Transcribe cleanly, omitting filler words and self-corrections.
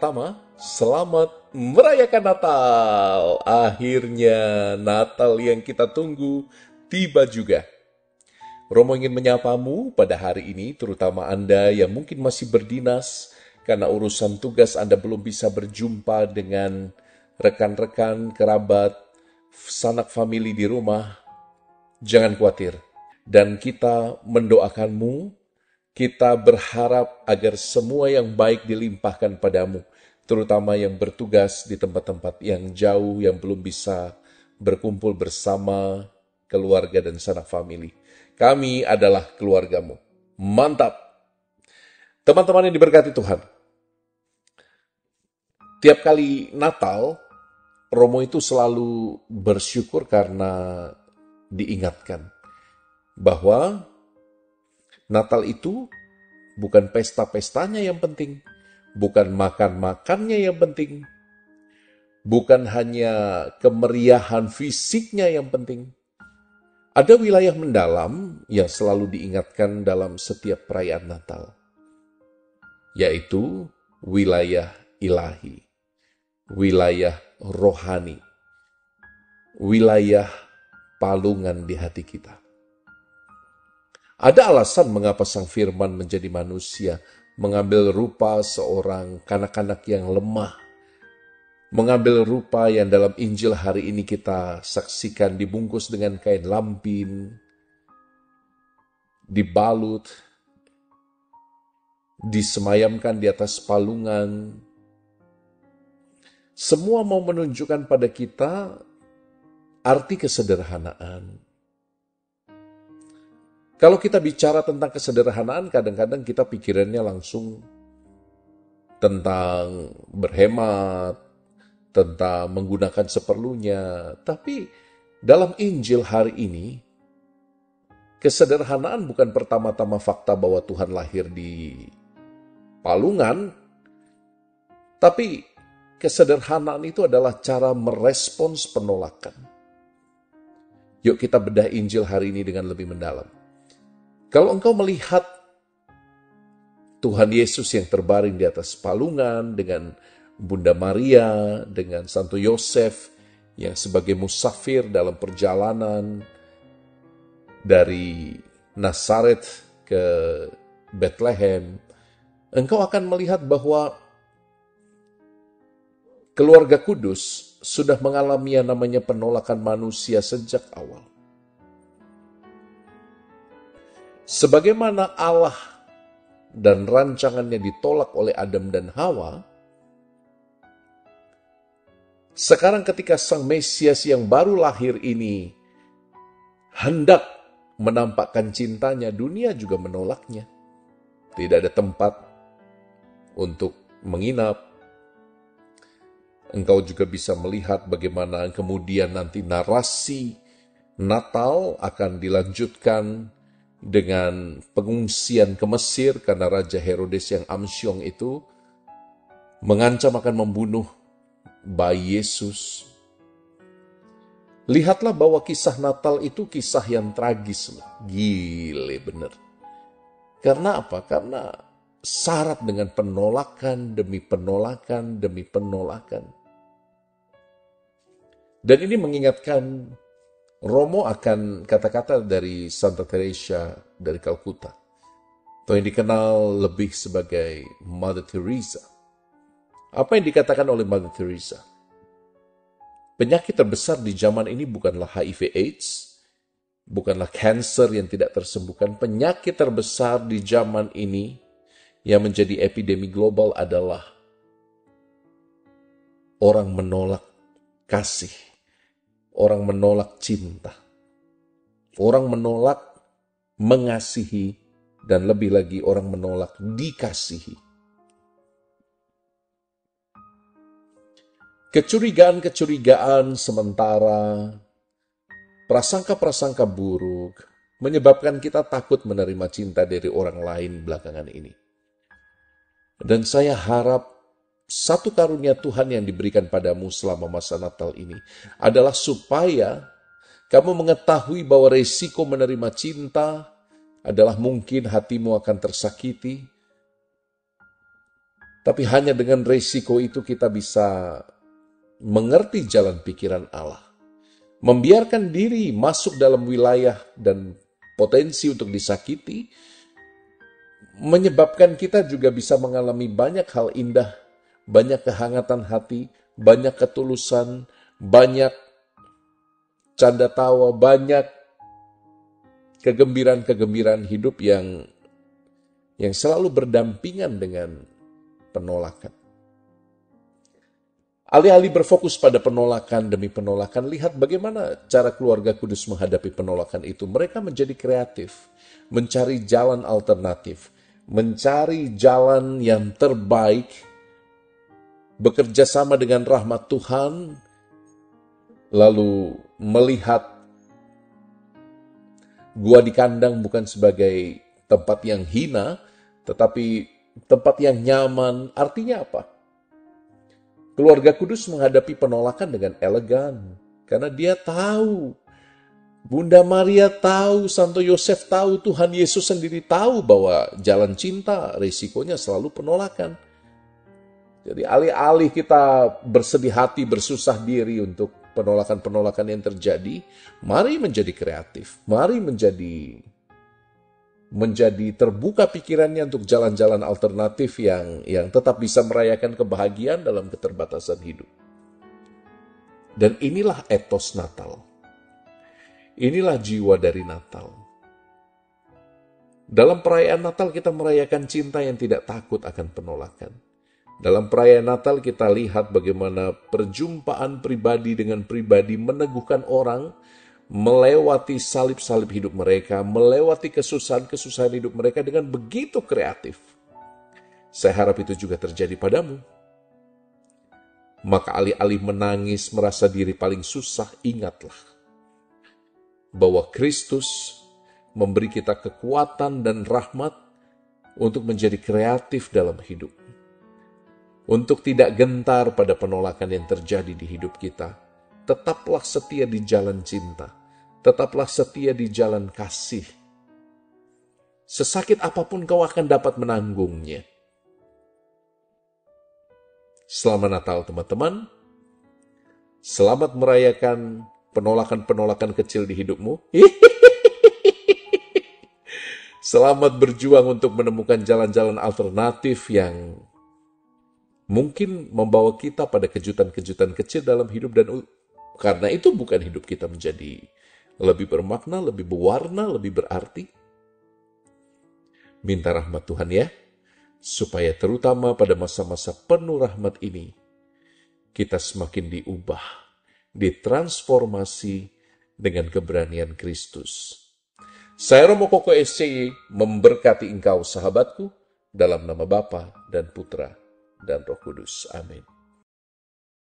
pertama, selamat merayakan Natal. Akhirnya Natal yang kita tunggu tiba juga. Romo ingin menyapamu pada hari ini, terutama Anda yang mungkin masih berdinas, karena urusan tugas Anda belum bisa berjumpa dengan rekan-rekan, kerabat, sanak famili di rumah. Jangan khawatir. Dan kita mendoakanmu, kita berharap agar semua yang baik dilimpahkan padamu, terutama yang bertugas di tempat-tempat yang jauh, yang belum bisa berkumpul bersama keluarga dan sanak famili. Kami adalah keluargamu. Mantap! Teman-teman yang diberkati Tuhan, tiap kali Natal, Romo itu selalu bersyukur karena diingatkan bahwa Natal itu bukan pesta-pestanya yang penting, bukan makan-makannya yang penting, bukan hanya kemeriahan fisiknya yang penting. Ada wilayah mendalam yang selalu diingatkan dalam setiap perayaan Natal, yaitu wilayah ilahi, wilayah rohani, wilayah palungan di hati kita. Ada alasan mengapa Sang Firman menjadi manusia, mengambil rupa seorang kanak-kanak yang lemah, mengambil rupa yang dalam Injil hari ini kita saksikan dibungkus dengan kain lampin, dibalut, disemayamkan di atas palungan. Semua mau menunjukkan pada kita arti kesederhanaan. Kalau kita bicara tentang kesederhanaan, kadang-kadang kita pikirannya langsung tentang berhemat, tentang menggunakan seperlunya. Tapi dalam Injil hari ini, kesederhanaan bukan pertama-tama fakta bahwa Tuhan lahir di palungan, tapi kesederhanaan itu adalah cara merespons penolakan. Yuk kita bedah Injil hari ini dengan lebih mendalam. Kalau engkau melihat Tuhan Yesus yang terbaring di atas palungan dengan Bunda Maria, dengan Santo Yosef yang sebagai musafir dalam perjalanan dari Nazaret ke Bethlehem, engkau akan melihat bahwa keluarga kudus sudah mengalami yang namanya penolakan manusia sejak awal. Sebagaimana Allah dan rancangannya ditolak oleh Adam dan Hawa, sekarang ketika Sang Mesias yang baru lahir ini hendak menampakkan cintanya, dunia juga menolaknya. Tidak ada tempat untuk menginap. Engkau juga bisa melihat bagaimana kemudian nanti narasi Natal akan dilanjutkan dengan pengungsian ke Mesir karena Raja Herodes yang amsyong itu mengancam akan membunuh bayi Yesus. Lihatlah bahwa kisah Natal itu kisah yang tragis. Gile bener. Karena apa? Karena syarat dengan penolakan demi penolakan demi penolakan. Dan ini mengingatkan Romo akan kata-kata dari Santa Teresa dari Calcutta, atau yang dikenal lebih sebagai Mother Teresa. Apa yang dikatakan oleh Mother Teresa? Penyakit terbesar di zaman ini bukanlah HIV/AIDS, bukanlah kanker yang tidak tersembuhkan. Penyakit terbesar di zaman ini yang menjadi epidemi global adalah orang menolak kasih. Orang menolak cinta. Orang menolak mengasihi. Dan lebih lagi orang menolak dikasihi. Kecurigaan-kecurigaan sementara, prasangka-prasangka buruk, menyebabkan kita takut menerima cinta dari orang lain belakangan ini. Dan saya harap satu karunia Tuhan yang diberikan padamu selama masa Natal ini adalah supaya kamu mengetahui bahwa resiko menerima cinta adalah mungkin hatimu akan tersakiti, Tapi hanya dengan resiko itu kita bisa mengerti jalan pikiran Allah. Membiarkan diri masuk dalam wilayah dan potensi untuk disakiti, menyebabkan kita juga bisa mengalami banyak hal indah, banyak kehangatan hati, banyak ketulusan, banyak canda tawa, banyak kegembiraan-kegembiraan hidup yang selalu berdampingan dengan penolakan. Alih-alih berfokus pada penolakan demi penolakan, lihat bagaimana cara keluarga kudus menghadapi penolakan itu. Mereka menjadi kreatif, mencari jalan alternatif, mencari jalan yang terbaik, bekerja sama dengan rahmat Tuhan, lalu melihat gua di kandang bukan sebagai tempat yang hina, tetapi tempat yang nyaman. Artinya apa? Keluarga kudus menghadapi penolakan dengan elegan, karena dia tahu, Bunda Maria tahu, Santo Yosef tahu, Tuhan Yesus sendiri tahu bahwa jalan cinta risikonya selalu penolakan. Jadi alih-alih kita bersedih hati, bersusah diri untuk penolakan-penolakan yang terjadi, mari menjadi kreatif, mari menjadi terbuka pikirannya untuk jalan-jalan alternatif yang tetap bisa merayakan kebahagiaan dalam keterbatasan hidup. Dan inilah etos Natal. Inilah jiwa dari Natal. Dalam perayaan Natal kita merayakan cinta yang tidak takut akan penolakan. Dalam perayaan Natal kita lihat bagaimana perjumpaan pribadi dengan pribadi meneguhkan orang, melewati salib-salib hidup mereka, melewati kesusahan-kesusahan hidup mereka dengan begitu kreatif. Saya harap itu juga terjadi padamu. Maka alih-alih menangis, merasa diri paling susah, ingatlah bahwa Kristus memberi kita kekuatan dan rahmat untuk menjadi kreatif dalam hidup. Untuk tidak gentar pada penolakan yang terjadi di hidup kita. Tetaplah setia di jalan cinta. Tetaplah setia di jalan kasih. Sesakit apapun kau akan dapat menanggungnya. Selamat Natal teman-teman. Selamat merayakan penolakan-penolakan kecil di hidupmu. Selamat berjuang untuk menemukan jalan-jalan alternatif yang mungkin membawa kita pada kejutan-kejutan kecil dalam hidup, dan karena itu bukan hidup kita menjadi lebih bermakna, lebih berwarna, lebih berarti. Minta rahmat Tuhan ya, supaya terutama pada masa-masa penuh rahmat ini, kita semakin diubah, ditransformasi dengan keberanian Kristus. Saya Romo Koko SCY memberkati engkau sahabatku, dalam nama Bapa dan Putra dan Roh Kudus. Amin.